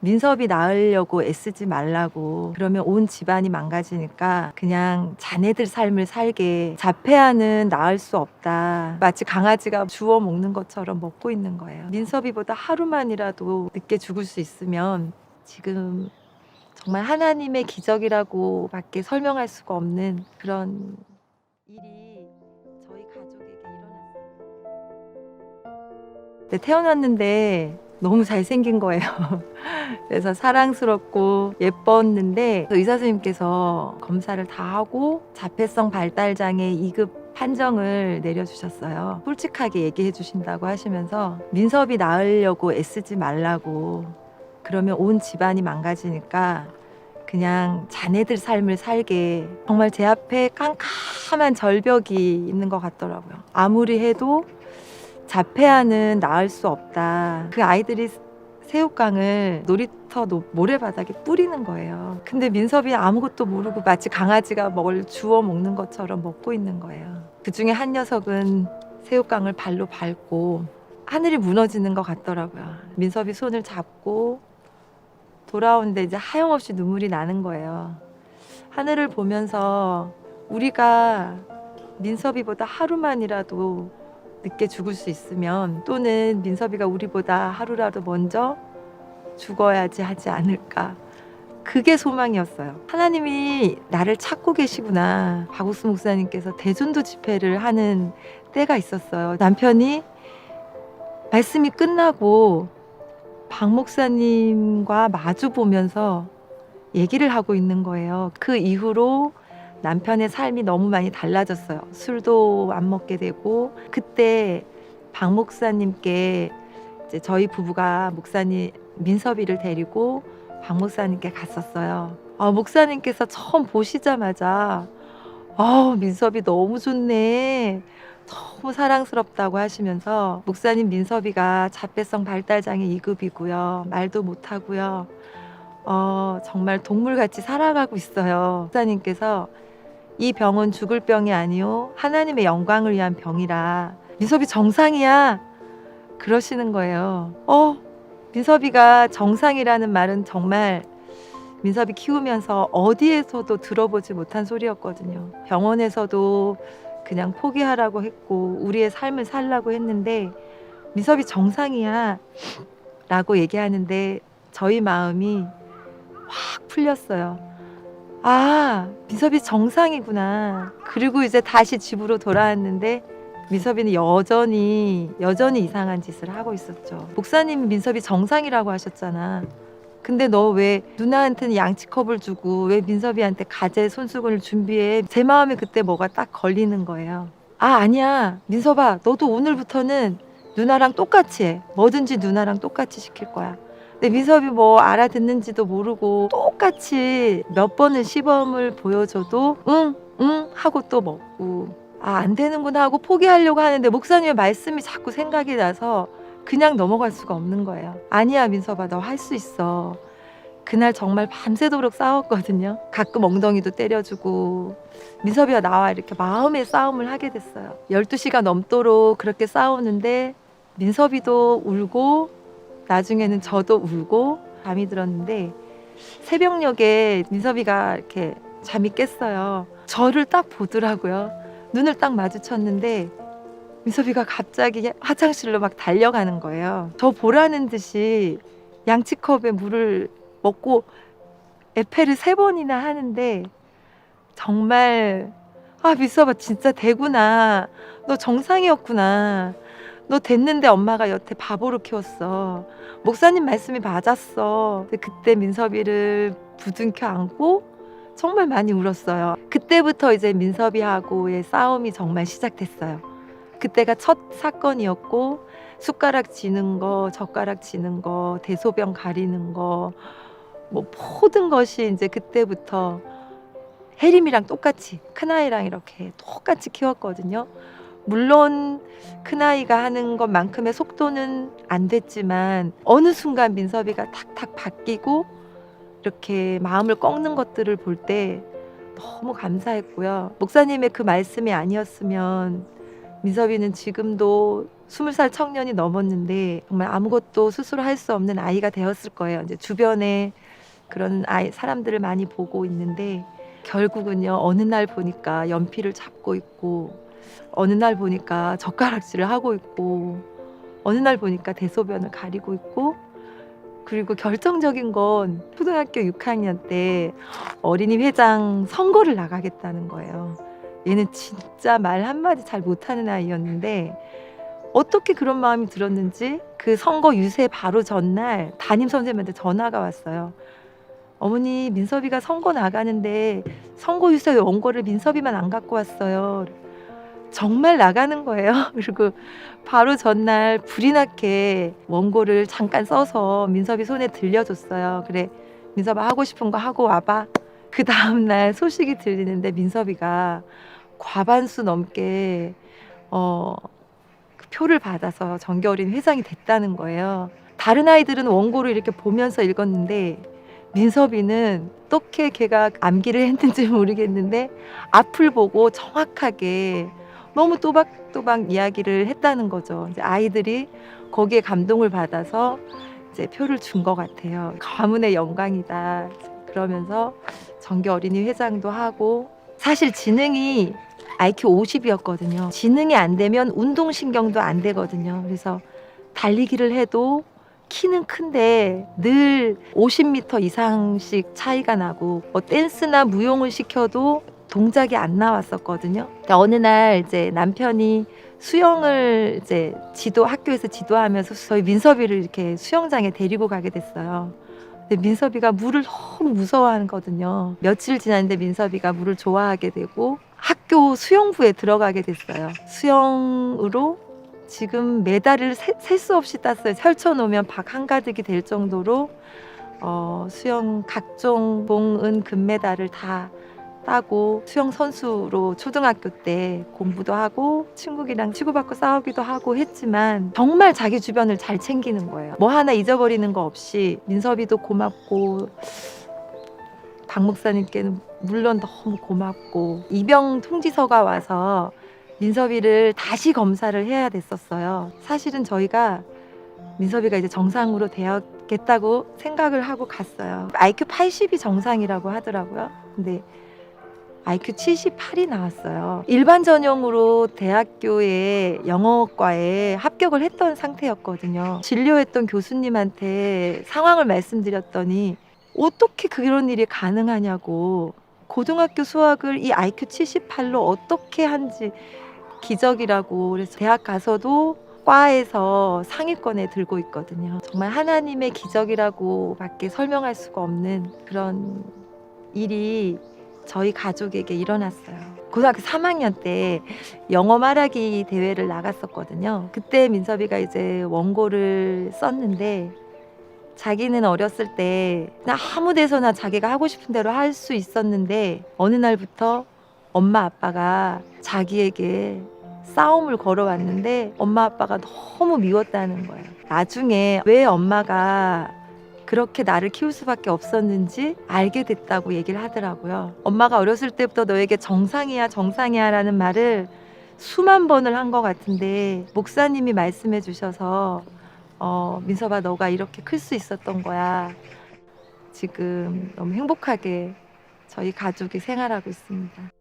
민섭이 낳으려고 애쓰지 말라고. 그러면 온 집안이 망가지니까 그냥 자네들 삶을 살게. 자폐아는 낳을 수 없다. 마치 강아지가 주워 먹는 것처럼 먹고 있는 거예요. 민섭이보다 하루만이라도 늦게 죽을 수 있으면 지금 정말 하나님의 기적이라고 밖에 설명할 수가 없는 그런 일이 저희 가족에게 일어났어요. 네, 태어났는데 너무 잘생긴 거예요. 그래서 사랑스럽고 예뻤는데 의사 선생님께서 검사를 다 하고 자폐성 발달장애 2급 판정을 내려주셨어요. 솔직하게 얘기해 주신다고 하시면서 민섭이 낳으려고 애쓰지 말라고. 그러면 온 집안이 망가지니까 그냥 자네들 삶을 살게. 정말 제 앞에 깜깜한 절벽이 있는 것 같더라고요. 아무리 해도 자폐아는 낳을 수 없다. 그 아이들이 새우깡을 놀이터 모래바닥에 뿌리는 거예요. 근데 민섭이 아무것도 모르고 마치 강아지가 뭘 주워 먹는 것처럼 먹고 있는 거예요. 그 중에 한 녀석은 새우깡을 발로 밟고 하늘이 무너지는 것 같더라고요. 민섭이 손을 잡고 돌아오는데 이제 하염없이 눈물이 나는 거예요. 하늘을 보면서 우리가 민섭이보다 하루만이라도 늦게 죽을 수 있으면, 또는 민섭이가 우리보다 하루라도 먼저 죽어야지 하지 않을까. 그게 소망이었어요. 하나님이 나를 찾고 계시구나. 박옥수 목사님께서 대전도 집회를 하는 때가 있었어요. 남편이 말씀이 끝나고 박 목사님과 마주 보면서 얘기를 하고 있는 거예요. 그 이후로 남편의 삶이 너무 많이 달라졌어요. 술도 안 먹게 되고. 그때 박 목사님께 이제 저희 부부가 목사님 민섭이를 데리고 박 목사님께 갔었어요. 목사님께서 처음 보시자마자 민섭이 너무 좋네, 너무 사랑스럽다고 하시면서, 목사님 민섭이가 자폐성 발달장애 2급이고요. 말도 못하고요. 정말 동물같이 살아가고 있어요. 목사님께서 이 병은 죽을 병이 아니요 하나님의 영광을 위한 병이라. 민섭이 정상이야, 그러시는 거예요. 민섭이가 정상이라는 말은 정말 민섭이 키우면서 어디에서도 들어보지 못한 소리였거든요. 병원에서도 그냥 포기하라고 했고 우리의 삶을 살라고 했는데, 민섭이 정상이야 라고 얘기하는데 저희 마음이 확 풀렸어요. 민섭이 정상이구나. 그리고 이제 다시 집으로 돌아왔는데 민섭이는 여전히 이상한 짓을 하고 있었죠. 목사님 민섭이 정상이라고 하셨잖아. 근데 너 왜 누나한테는 양치컵을 주고 왜 민섭이한테 가재 손수건을 준비해? 제 마음에 그때 뭐가 딱 걸리는 거예요. 아니야 민섭아, 너도 오늘부터는 누나랑 똑같이 해. 뭐든지 누나랑 똑같이 시킬 거야. 근데 민섭이 뭐 알아듣는지도 모르고 똑같이 몇 번을 시범을 보여줘도 응 하고 또 먹고, 안 되는구나 하고 포기하려고 하는데 목사님의 말씀이 자꾸 생각이 나서 그냥 넘어갈 수가 없는 거예요. 아니야 민섭아, 너 할 수 있어. 그날 정말 밤새도록 싸웠거든요. 가끔 엉덩이도 때려주고. 민섭이가 나와 이렇게 마음의 싸움을 하게 됐어요. 12시가 넘도록 그렇게 싸우는데 민섭이도 울고 나중에는 저도 울고. 밤이 들었는데 새벽녘에 민섭이가 이렇게 잠이 깼어요. 저를 딱 보더라고요. 눈을 딱 마주쳤는데 민섭이가 갑자기 화장실로 막 달려가는 거예요. 저 보라는 듯이 양치컵에 물을 먹고 에페를 3번이나 하는데, 정말 민섭아 진짜 되구나. 너 정상이었구나. 너 됐는데 엄마가 여태 바보로 키웠어. 목사님 말씀이 맞았어. 근데 그때 민섭이를 부둥켜 안고 정말 많이 울었어요. 그때부터 이제 민섭이하고의 싸움이 정말 시작됐어요. 그때가 첫 사건이었고, 숟가락 쥐는 거, 젓가락 쥐는 거, 대소변 가리는 거, 뭐 모든 것이 이제 그때부터 혜림이랑 똑같이, 큰아이랑 이렇게 똑같이 키웠거든요. 물론 큰아이가 하는 것만큼의 속도는 안 됐지만 어느 순간 민섭이가 탁탁 바뀌고 이렇게 마음을 꺾는 것들을 볼 때 너무 감사했고요. 목사님의 그 말씀이 아니었으면 민섭이는 지금도 20살 청년이 넘었는데 정말 아무것도 스스로 할 수 없는 아이가 되었을 거예요. 이제 주변에 그런 사람들을 많이 보고 있는데 결국은요, 어느 날 보니까 연필을 잡고 있고, 어느 날 보니까 젓가락질을 하고 있고, 어느 날 보니까 대소변을 가리고 있고, 그리고 결정적인 건 초등학교 6학년 때 어린이 회장 선거를 나가겠다는 거예요. 얘는 진짜 말 한마디 잘 못하는 아이였는데 어떻게 그런 마음이 들었는지 그 선거 유세 바로 전날 담임 선생님한테 전화가 왔어요. 어머니, 민섭이가 선거 나가는데 선거 유세 원고를 민섭이만 안 갖고 왔어요. 정말 나가는 거예요. 그리고 바로 전날 불이 나게 원고를 잠깐 써서 민섭이 손에 들려줬어요. 그래, 민섭아, 하고 싶은 거 하고 와봐. 그 다음날 소식이 들리는데 민섭이가 과반수 넘게 그 표를 받아서 정겨울인 회장이 됐다는 거예요. 다른 아이들은 원고를 이렇게 보면서 읽었는데 민섭이는 어떻게 걔가 암기를 했는지 모르겠는데 앞을 보고 정확하게 너무 또박또박 이야기를 했다는 거죠. 이제 아이들이 거기에 감동을 받아서 이제 표를 준 것 같아요. 가문의 영광이다. 그러면서 정교 어린이 회장도 하고, 사실 지능이 IQ 50이었거든요. 지능이 안 되면 운동신경도 안 되거든요. 그래서 달리기를 해도 키는 큰데 늘 50m 이상씩 차이가 나고, 댄스나 무용을 시켜도 동작이 안 나왔었거든요. 그러니까 어느 날 이제 남편이 수영을 이제 학교에서 지도하면서 저희 민섭이를 이렇게 수영장에 데리고 가게 됐어요. 근데 민섭이가 물을 너무 무서워하거든요. 며칠 지났는데 민섭이가 물을 좋아하게 되고 학교 수영부에 들어가게 됐어요. 수영으로 지금 메달을 셀 수 없이 땄어요. 펼쳐놓으면 박 한가득이 될 정도로 수영 각종 동은 금메달을 다 따고 수영 선수로 초등학교 때 공부도 하고 친구들이랑 치고받고 싸우기도 하고 했지만 정말 자기 주변을 잘 챙기는 거예요. 뭐 하나 잊어버리는 거 없이. 민섭이도 고맙고 박 목사님께는 물론 너무 고맙고, 입영 통지서가 와서 민섭이를 다시 검사를 해야 됐었어요. 사실은 저희가 민섭이가 이제 정상으로 되었겠다고 생각을 하고 갔어요. IQ 80이 정상이라고 하더라고요. 근데 IQ 78이 나왔어요. 일반 전형으로 대학교의 영어과에 합격을 했던 상태였거든요. 진료했던 교수님한테 상황을 말씀드렸더니 어떻게 그런 일이 가능하냐고, 고등학교 수학을 이 IQ 78로 어떻게 한지 기적이라고. 그래서 대학 가서도 과에서 상위권에 들고 있거든요. 정말 하나님의 기적이라고 밖에 설명할 수가 없는 그런 일이 저희 가족에게 일어났어요. 고등학교 3학년 때 영어 말하기 대회를 나갔었거든요. 그때 민섭이가 이제 원고를 썼는데 자기는 어렸을 때 그냥 아무 데서나 자기가 하고 싶은 대로 할 수 있었는데 어느 날부터 엄마 아빠가 자기에게 싸움을 걸어왔는데 엄마 아빠가 너무 미웠다는 거예요. 나중에 왜 엄마가 그렇게 나를 키울 수밖에 없었는지 알게 됐다고 얘기를 하더라고요. 엄마가 어렸을 때부터 너에게 정상이야 정상이야 라는 말을 수만 번을 한 것 같은데 목사님이 말씀해 주셔서 민섭아, 너가 이렇게 클 수 있었던 거야. 지금 너무 행복하게 저희 가족이 생활하고 있습니다.